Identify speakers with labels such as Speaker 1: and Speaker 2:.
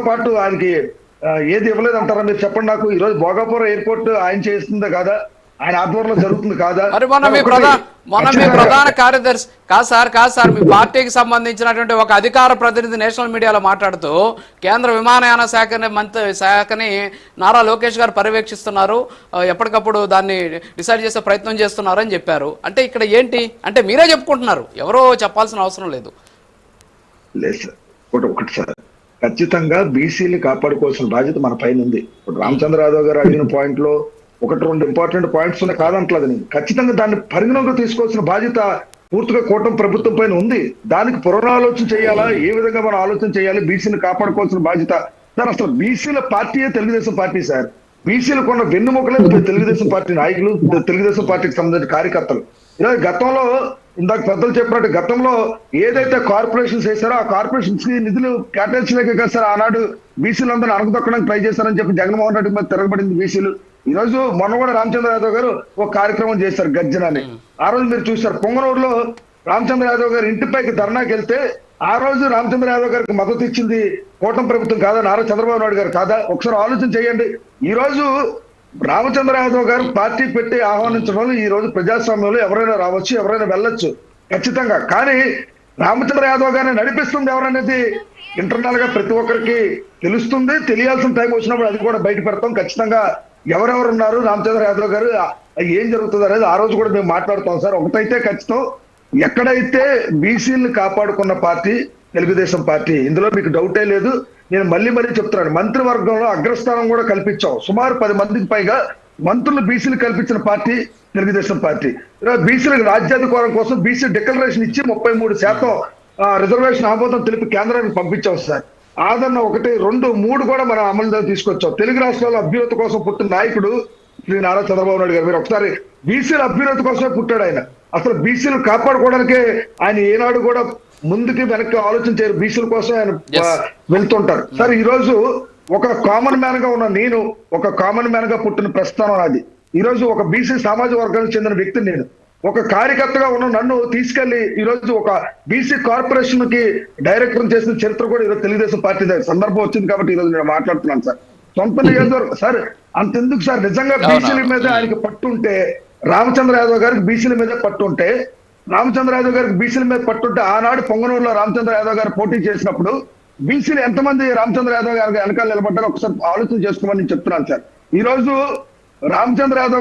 Speaker 1: పాటు ఆయనకి ఏది ఇవ్వలేదు అంటారా మీరు చెప్పండి నాకు. ఈ రోజు భోగాపురం ఎయిర్పోర్ట్ ఆయన చేస్తుందా కాదా, ఆయన ఆధ్వర్యంలో జరుగుతుంది కాదా?
Speaker 2: మరి మొన్న మీ ప్రధాన కార్యదర్శి కాదు సార్ మీ పార్టీకి సంబంధించినటువంటి ఒక అధికార ప్రతినిధి నేషనల్ మీడియాలో మాట్లాడుతూ కేంద్ర విమానయాన శాఖని నారా లోకేష్ గారు పర్యవేక్షిస్తున్నారు, ఎప్పటికప్పుడు దాన్ని డిసైడ్ చేసే ప్రయత్నం చేస్తున్నారు అని చెప్పారు. అంటే ఇక్కడ ఏంటి అంటే మీరే చెప్పుకుంటున్నారు, ఎవరో చెప్పాల్సిన అవసరం లేదు.
Speaker 1: లేదు సార్, ఒకటి సార్, ఖచ్చితంగా బీసీలు కాపాడుకోవాల్సిన బాధ్యత మన పైన ఉంది. ఇప్పుడు రామచంద్ర యాదవ్ గారు అడిగిన పాయింట్ లో ఒకటి రెండు ఇంపార్టెంట్ పాయింట్స్ ఉన్నాయి, కాదంటలేదు నేను. ఖచ్చితంగా దాన్ని పరిగణలోకి తీసుకోవాల్సిన బాధ్యత పూర్తిగా కూటమి ప్రభుత్వం పైన ఉంది. దానికి పునరాలోచన చేయాలా, ఏ విధంగా మనం ఆలోచన చేయాలి, బీసీని కాపాడుకోవాల్సిన బాధ్యత సార్. అసలు బీసీల పార్టీయే తెలుగుదేశం పార్టీ సార్. బీసీలు కొన్న వెన్నుముకలే తెలుగుదేశం పార్టీ నాయకులు, తెలుగుదేశం పార్టీకి సంబంధించిన కార్యకర్తలు. ఈరోజు గతంలో ఇందాక పెద్దలు చెప్పినట్టు గతంలో ఏదైతే కార్పొరేషన్స్ వేశారో ఆ కార్పొరేషన్స్ కి నిధులు కేటాయించలేక కదా సార్ ఆనాడు బీసీలందరూ అణగదొక్కడానికి ట్రై చేశారని చెప్పి జగన్మోహన్ రెడ్డి మీద తిరగబడింది బీసీలు. ఈ రోజు మొన్న కూడా రామచంద్ర యాదవ్ గారు ఒక కార్యక్రమం చేశారు గర్జన అని. ఆ రోజు మీరు చూశారు పొంగనూరులో రామచంద్ర యాదవ్ గారు ఇంటిపైకి ధర్నాకి వెళ్తే ఆ రోజు రామచంద్ర యాదవ్ గారికి మద్దతు ఇచ్చింది కూటమి ప్రభుత్వం కాదా, నారా చంద్రబాబు నాయుడు గారు కాదా? ఒకసారి ఆలోచన చేయండి. ఈ రోజు రామచంద్ర యాదవ్ గారు పార్టీ పెట్టి ఆహ్వానించడం ఈ రోజు ప్రజాస్వామ్యంలో ఎవరైనా రావచ్చు, ఎవరైనా వెళ్ళొచ్చు ఖచ్చితంగా. కానీ రామచంద్ర యాదవ్ గారిని నడిపిస్తుంది ఎవరనేది ఇంటర్నల్ గా ప్రతి ఒక్కరికి తెలుస్తుంది. తెలియాల్సిన టైం వచ్చినప్పుడు అది కూడా బయట పెడతాం. ఖచ్చితంగా ఎవరెవరు ఉన్నారు రామచంద్ర యాదవ్ గారు, ఏం జరుగుతుంది అనేది ఆ రోజు కూడా మేము మాట్లాడుతాం సార్. ఒకటైతే ఖచ్చితం, ఎక్కడైతే బీసీలను కాపాడుకున్న పార్టీ తెలుగుదేశం పార్టీ, ఇందులో మీకు డౌటే లేదు. నేను మళ్ళీ చెప్తున్నాను, మంత్రివర్గంలో అగ్రస్థానం కూడా కల్పించాం. సుమారు 10 మందికి పైగా మంత్రులు బీసీలు కల్పించిన పార్టీ తెలుగుదేశం పార్టీ. బీసీలకు రాజ్యాధికారం కోసం బీసీ డిక్లరేషన్ ఇచ్చి 33% రిజర్వేషన్ ఆమోదం తెలిపి కేంద్రానికి పంపించాం సార్. ఆదరణ 1, 2, 3 కూడా మనం అమలు తీసుకొచ్చాం. తెలుగు రాష్ట్రాల్లో అభ్యున్నతి కోసం పుట్టిన నాయకుడు శ్రీ నారా చంద్రబాబు నాయుడు గారు. మీరు ఒకసారి బీసీల అభ్యున్నతి కోసమే పుట్టాడు ఆయన. అసలు బీసీలు కాపాడుకోవడానికే ఆయన ఏనాడు కూడా ముందుకి వెనక్కి ఆలోచన చేయరు. బీసీల కోసం ఆయన వెళ్తుంటారు సార్. ఈ రోజు ఒక కామన్ మ్యాన్ గా ఉన్న నేను, ఒక కామన్ మ్యాన్ గా పుట్టిన ప్రస్థానం అది. ఈ రోజు ఒక బీసీ సామాజిక వర్గానికి చెందిన వ్యక్తిని నేను, ఒక కార్యకర్తగా ఉన్న నన్ను తీసుకెళ్లి ఈ రోజు ఒక బీసీ కార్పొరేషన్ కి డైరెక్టర్ చేసిన చరిత్ర కూడా ఈరోజు తెలుగుదేశం పార్టీ సందర్భం వచ్చింది కాబట్టి ఈ రోజు నేను మాట్లాడుతున్నాను సార్. సొంత నియోజకవర్గం సార్, అంతెందుకు సార్, నిజంగా బీసీల మీద ఆయనకి పట్టుంటే, రామచంద్ర యాదవ్ గారికి బీసీల మీద పట్టుంటే, రామచంద్ర యాదవ్ గారికి బీసీల మీద పట్టుంటే ఆనాడు పొంగనూరులో రామచంద్ర యాదవ్ గారు పోటీ చేసినప్పుడు బీసీలు ఎంతమంది రామచంద్ర యాదవ్ గారికి వెనకాల నిలబడ్డారో ఒకసారి ఆలోచన చేసుకోమని చెప్తున్నాను సార్. ఈ రోజు రామచంద్ర యాదవ్ గారు